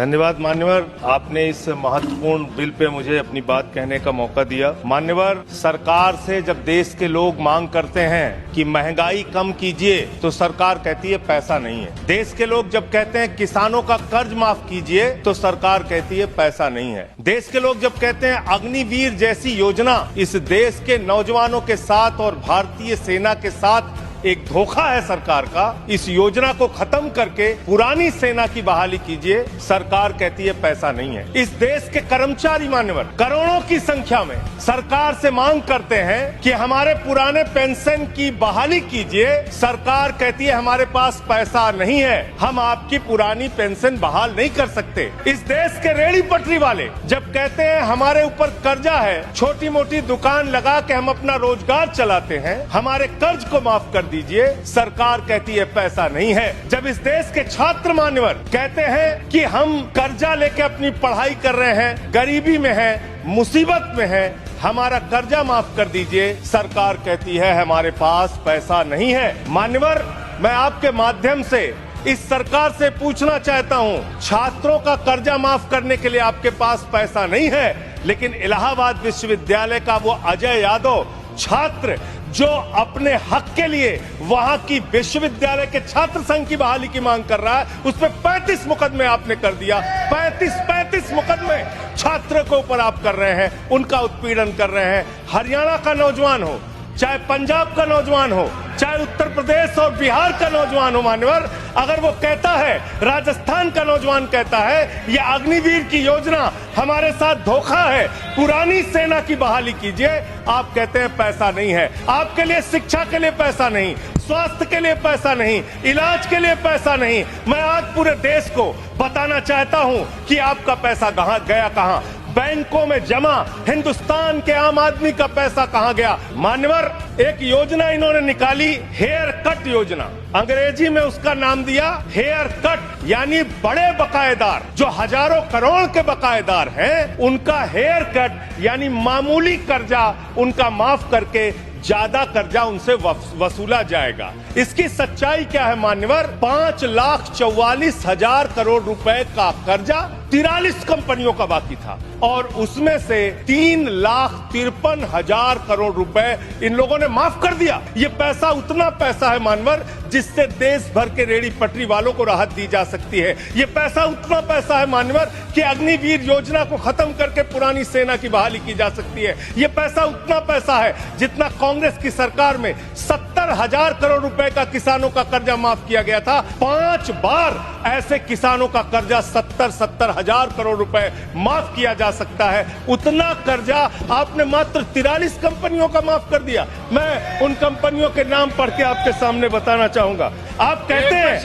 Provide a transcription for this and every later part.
धन्यवाद मान्यवर, आपने इस महत्वपूर्ण बिल पे मुझे अपनी बात कहने का मौका दिया। मान्यवर, सरकार से जब देश के लोग मांग करते हैं कि महंगाई कम कीजिए तो सरकार कहती है पैसा नहीं है। देश के लोग जब कहते हैं किसानों का कर्ज माफ कीजिए तो सरकार कहती है पैसा नहीं है। देश के लोग जब कहते हैं अग्निवीर जैसी योजना इस देश के नौजवानों के साथ और भारतीय सेना के साथ एक धोखा है सरकार का, इस योजना को खत्म करके पुरानी सेना की बहाली कीजिए, सरकार कहती है पैसा नहीं है। इस देश के कर्मचारी मान्यवर करोड़ों की संख्या में सरकार से मांग करते हैं कि हमारे पुराने पेंशन की बहाली कीजिए, सरकार कहती है हमारे पास पैसा नहीं है, हम आपकी पुरानी पेंशन बहाल नहीं कर सकते। इस देश के रेहड़ी पटरी वाले जब कहते हैं हमारे ऊपर कर्जा है, छोटी मोटी दुकान लगा के हम अपना रोजगार चलाते हैं, हमारे कर्ज को माफ कर दीजिए, सरकार कहती है पैसा नहीं है। जब इस देश के छात्र मान्यवर कहते हैं कि हम कर्जा लेके अपनी पढ़ाई कर रहे हैं, गरीबी में हैं, मुसीबत में हैं, हमारा कर्जा माफ कर दीजिए, सरकार कहती है हमारे पास पैसा नहीं है। मान्यवर, मैं आपके माध्यम से इस सरकार से पूछना चाहता हूं, छात्रों का कर्जा माफ करने के लिए आपके पास पैसा नहीं है, लेकिन इलाहाबाद विश्वविद्यालय का वो अजय यादव छात्र जो अपने हक के लिए वहां की विश्वविद्यालय के छात्र संघ की बहाली की मांग कर रहा है, उस पर 35 मुकदमे आपने कर दिया। 35 मुकदमे छात्र के ऊपर आप कर रहे हैं, उनका उत्पीड़न कर रहे हैं। हरियाणा का नौजवान हो, चाहे पंजाब का नौजवान हो, चाहे उत्तर प्रदेश और बिहार का नौजवान हो मान्यवर, अगर वो कहता है, राजस्थान का नौजवान कहता है ये अग्निवीर की योजना हमारे साथ धोखा है, पुरानी सेना की बहाली कीजिए, आप कहते हैं पैसा नहीं है। आपके लिए शिक्षा के लिए पैसा नहीं, स्वास्थ्य के लिए पैसा नहीं, इलाज के लिए पैसा नहीं। मैं आज पूरे देश को बताना चाहता हूं कि आपका पैसा कहां गया, कहां बैंकों में जमा हिंदुस्तान के आम आदमी का पैसा कहां गया। मान्यवर, एक योजना इन्होंने निकाली, हेयर कट योजना, अंग्रेजी में उसका नाम दिया हेयर कट, यानी बड़े बकायेदार जो हजारों करोड़ के बकायेदार हैं, उनका हेयर कट यानी मामूली कर्जा उनका माफ करके ज्यादा कर्जा उनसे वसूला जाएगा। इसकी सच्चाई क्या है मान्यवर? 5,44,000 करोड़ रुपए का कर्जा 43 कंपनियों का बाकी था और उसमें से 3,53,000 करोड़ रुपए इन लोगों ने माफ कर दिया। ये पैसा उतना पैसा है मान्यवर जिससे देश भर के रेहड़ी पटरी वालों को राहत दी जा सकती है। ये पैसा उतना पैसा है मान्यवर कि अग्निवीर योजना को खत्म करके पुरानी सेना की बहाली की जा सकती है। ये पैसा उतना पैसा है जितना कांग्रेस की सरकार में 70,000 करोड़ रुपए का किसानों का कर्जा माफ किया गया था। 5 बार ऐसे किसानों का कर्जा 70,000 करोड़ रुपए माफ किया जा सकता है। उतना कर्जा आपने मात्र 43 कंपनियों का माफ कर दिया। मैं उन कंपनियों के नाम पढ़ के आपके सामने बताना चाहूंगा। आप कहते हैं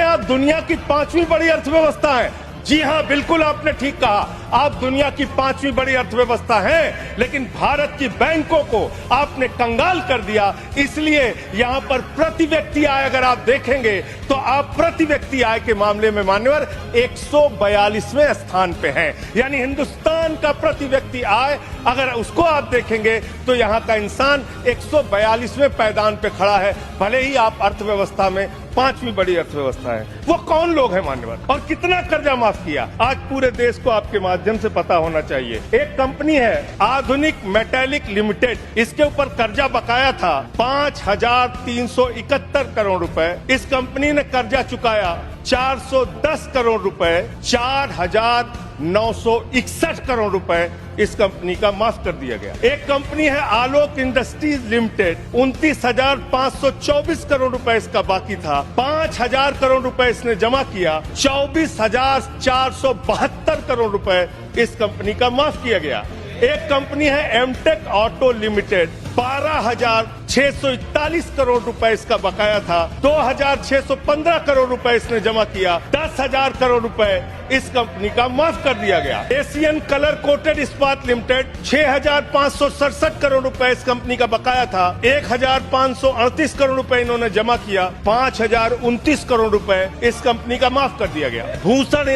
आप दुनिया की 5वीं बड़ी अर्थव्यवस्था है। जी हाँ, बिल्कुल आपने ठीक कहा, आप दुनिया की 5वीं बड़ी अर्थव्यवस्था हैं, लेकिन भारत की बैंकों को आपने कंगाल कर दिया। इसलिए यहाँ पर प्रति व्यक्ति आय अगर आप देखेंगे तो आप प्रति व्यक्ति आय के मामले में मान्यवर 142वें स्थान पे हैं। यानी हिंदुस्तान का प्रति व्यक्ति आय अगर उसको आप देखेंगे तो यहाँ का इंसान 142वें पायदान पे खड़ा है, भले ही आप अर्थव्यवस्था में 5वीं बड़ी अर्थव्यवस्था है। वो कौन लोग हैं मान्यवर और कितना कर्जा माफ किया, आज पूरे देश को आपके माध्यम से पता होना चाहिए। एक कंपनी है आधुनिक मेटेलिक लिमिटेड, इसके ऊपर कर्जा बकाया था 5,371 करोड़ रुपए। इस कंपनी ने कर्जा चुकाया 410 करोड़ रुपए, 4,961 करोड़ रुपए इस कंपनी का माफ कर दिया गया। एक कंपनी है आलोक इंडस्ट्रीज लिमिटेड, 29,524 करोड़ रुपए इसका बाकी था, 5,000 करोड़ रुपए इसने जमा किया, 24,472 करोड़ रुपए इस कंपनी का माफ किया गया। एक कंपनी है एमटेक ऑटो लिमिटेड, 12,641 करोड़ रुपए इसका बकाया था, 2,615 करोड़ रुपए इसने जमा किया, 10,000 करोड़ रुपए इस कंपनी का माफ कर दिया गया। एशियन कलर कोटेड इस्पात लिमिटेड, 6,567 करोड़ रुपए इस कंपनी का बकाया था, 1,538 करोड़ रुपए इन्होंने जमा किया, 5,029 करोड़ रुपए इस कंपनी का माफ कर दिया गया। भूषण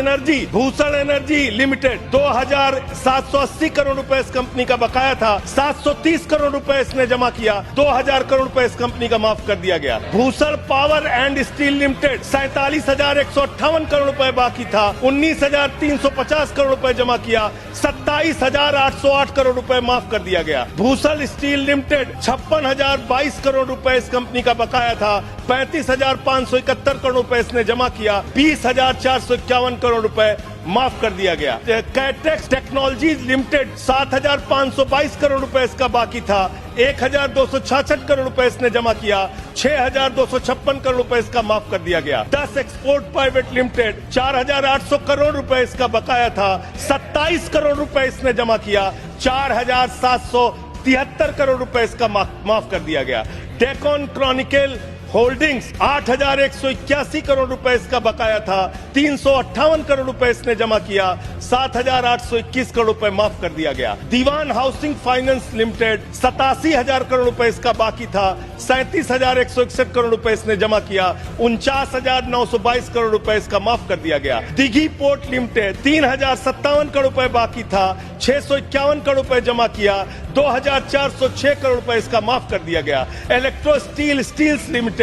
एनर्जी लिमिटेड, 2,780 करोड़ रुपए इस कंपनी का बकाया था, 730 करोड़ रुपए इसने जमा किया, 2,000 16,000 करोड़ रुपए इस कंपनी का माफ कर दिया गया। Bhushan power and steel limited 47,158 crore रुपए बाकी था, 19,350 करोड़ रुपए जमा किया, 27,808 करोड़ रुपए माफ कर दिया गया। भूषण स्टील लिमिटेड 56,022 करोड़ रुपए इस कंपनी का बकाया था, 35,571 करोड़ रुपए इसने जमा किया, 20,451 करोड़ रुपए माफ कर दिया गया। कैटेक्स टेक्नोलॉजीज लिमिटेड 7,522 करोड़ रुपए इसका बाकी था, 1,266 करोड़ रुपए इसने जमा किया, 6,256 करोड़ रुपए इसका माफ कर दिया गया। 10 एक्सपोर्ट प्राइवेट लिमिटेड 4,800 करोड़ रुपए इसका बकाया था, 27 करोड़ रुपए इसने जमा किया, 4,773 करोड़ रुपए इसका माफ कर दिया गया। डेकन क्रॉनिकल होल्डिंग्स 8,181 करोड़ रुपए इसका बकाया था, 358 करोड़ रुपए इसने जमा किया, 7,821 करोड़ रुपए माफ कर दिया गया। दीवान हाउसिंग फाइनेंस लिमिटेड 87,000 करोड़ रुपए इसका बाकी था, 37,161 करोड़ रुपए इसने जमा किया, 49,922 करोड़ रुपए इसका माफ कर दिया गया। दिघी पोर्ट लिमिटेड 3,057 करोड़ रुपए बाकी था, 651 करोड़ रुपए जमा किया, 2,406 करोड़ रुपए इसका माफ कर दिया गया। इलेक्ट्रो स्टील्स लिमिटेड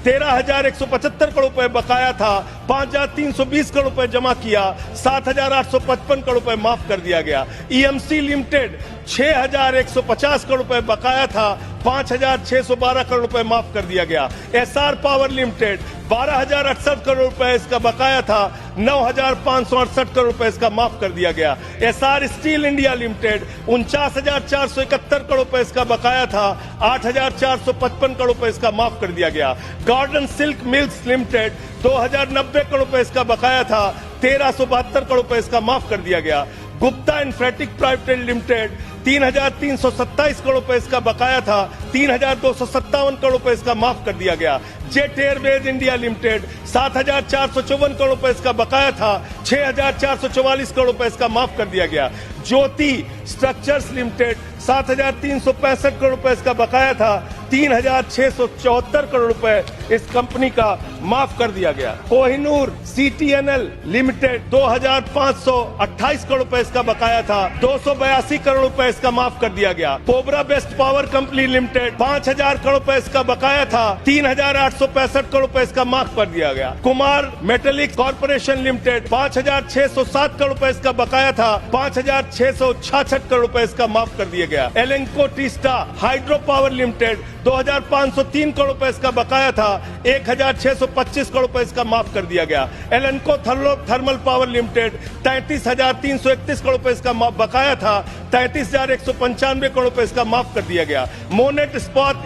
13,175 करोड़ रुपए बकाया था, 5,320 करोड़ रुपए जमा किया, 7,855 करोड़ रुपए माफ कर दिया गया। ईएमसी लिमिटेड 6,150 करोड़ रुपए बकाया था, 5,612 करोड़ रुपए माफ कर दिया गया। एसआर पावर लिमिटेड 12,068 करोड़ रुपए इसका बकाया था, 9,568 करोड़ रुपए इसका माफ कर दिया गया। SR steel India limited 49,471 crore रुपए इसका बकाया था, 8,455 करोड़ रुपए इसका माफ कर दिया गया। Garden silk mills limited 2,090 crore रुपए इसका बकाया था, 1,372 करोड़ रुपए इसका माफ कर दिया गया। गुप्ता इन्फ्रेटिक प्राइवेट लिमिटेड 3,327 करोड़ रुपए इसका बकाया था, 3,257 करोड़ रुपए इसका माफ कर दिया गया। Jet Airways India limited 7,454 crore रुपए इसका बकाया था, 6,444 करोड़ रुपए इसका माफ कर दिया गया। ज्योति स्ट्रक्चर्स लिमिटेड 7,365 करोड़ रुपए इसका बकाया था, 3,674 करोड़ रुपए इस कंपनी का माफ कर दिया गया। कोहिनूर CTNL लिमिटेड 2,528 करोड़ रुपए इसका बकाया था, 282 करोड़ रुपए इसका माफ कर दिया गया। Cobra best power company limited 5,000 crore रुपए इसका बकाया था, 3,865 करोड़ रुपए इसका माफ कर दिया गया। Kumar metallics corporation limited 5,607 crore रुपए इसका बकाया था, 5,666 करोड़ रुपए इसका माफ कर दिया गया। Alenco Teesta hydro power limited 2,503 crore रुपए इसका बकाया था, 1,625 करोड़ रुपए इसका माफ कर दिया गया। एलेंको थर्मल पावर लिमिटेड 33,331 करोड़ रुपए इसका बकाया था, 33,195 करोड़ रुपए इसका माफ कर दिया गया। Monnet Ispat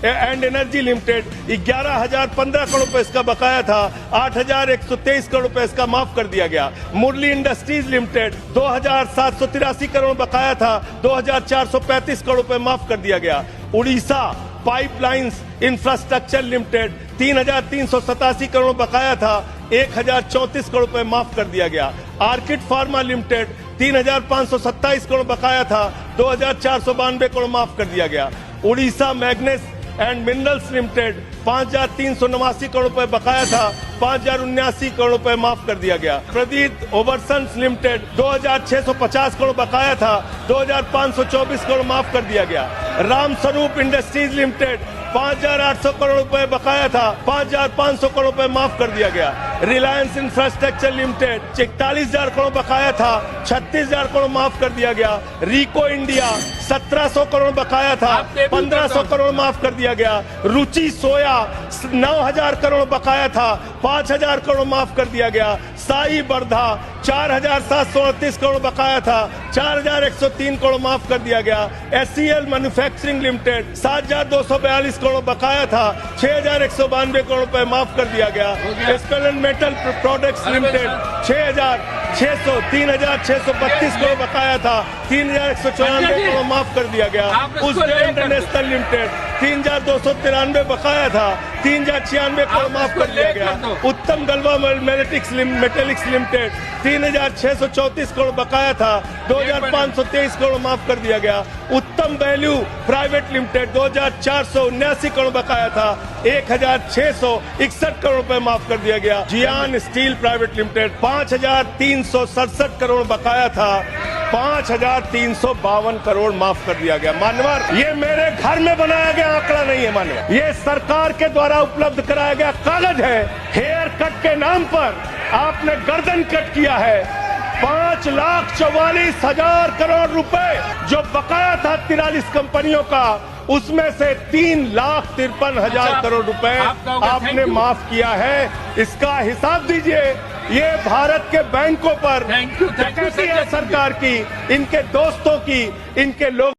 and energy limited 11,015 crore रुपए इसका बकाया था, 8,123 करोड़ रुपए इसका माफ कर दिया गया। मुरली इंडस्ट्रीज लिमिटेड 2,783 करोड़ बकाया था, 2,435 करोड़ रुपए माफ कर दिया गया। Orissa pipelines infrastructure limited 3,387 crore बकाया था, 1,034 करोड़ रुपए माफ कर दिया गया। आर्किड फार्मा लिमिटेड 3,527 करोड़ बकाया था, 2,492 करोड़ माफ कर दिया गया। Orissa मैग्नेस and minerals limited 5,389 crore रुपए बकाया था, 5,079 करोड़ रुपए माफ कर दिया गया। प्रदीप ओवरसन्स लिमिटेड 2,650 करोड़ बकाया था, 2,524 करोड़ माफ कर दिया गया। राम स्वरूप इंडस्ट्रीज लिमिटेड 5,800 करोड़ रुपए बकाया था, 5,500 करोड़ रुपए माफ कर दिया गया। रिलायंस इंफ्रास्ट्रक्चर लिमिटेड 41,000 करोड़ बकाया था, 36,000 करोड़ माफ कर दिया गया। रिको इंडिया 1,700 करोड़ बकाया था, 1,500 करोड़ माफ कर दिया गया। रुचि सोया 9,000 करोड़ बकाया था, 5,000 करोड़ माफ कर दिया गया। साई बर्धा 4,738 करोड़ बकाया था, 4,103 करोड़ माफ कर दिया गया। SCL मैन्युफैक्चरिंग लिमिटेड 7,242 करोड़ बकाया था, 6,192 करोड़ रुपए माफ कर दिया गया। स्पेलेंट मेटल प्रोडक्ट्स लिमिटेड 3,632 करोड़ बकाया था, 3,194 करोड़ माफ कर दिया गया। उज्जैन इंटरनेशनल लिमिटेड 3,293 बकाया था, 3,096 करोड़ माफ कर दिया गया। उत्तम गलवा मेटेलिक्स लिमिटेड 3,634 करोड़ बकाया था, 2,523 करोड़ माफ कर दिया गया। उत्तम वैल्यू प्राइवेट लिमिटेड 2,479 करोड़ बकाया था, 1,661 करोड़ रुपए माफ कर दिया गया। जियान स्टील प्राइवेट लिमिटेड 5,367 करोड़ बकाया था, 5,352 करोड़ माफ कर दिया गया। मान्यवर, ये मेरे घर में बनाया गया आंकड़ा नहीं है मान्यवर, ये सरकार के द्वारा उपलब्ध कराया गया कागज है। हेयर कट के नाम पर आपने गर्दन कट किया है। 5,44,000 करोड़ रुपए जो बकाया था 43 कंपनियों का, उसमें से 3,53,000 करोड़ रुपए आपने माफ किया है। इसका हिसाब दीजिए। ये भारत के बैंकों पर डकैती है सरकार की, इनके दोस्तों की, इनके लोग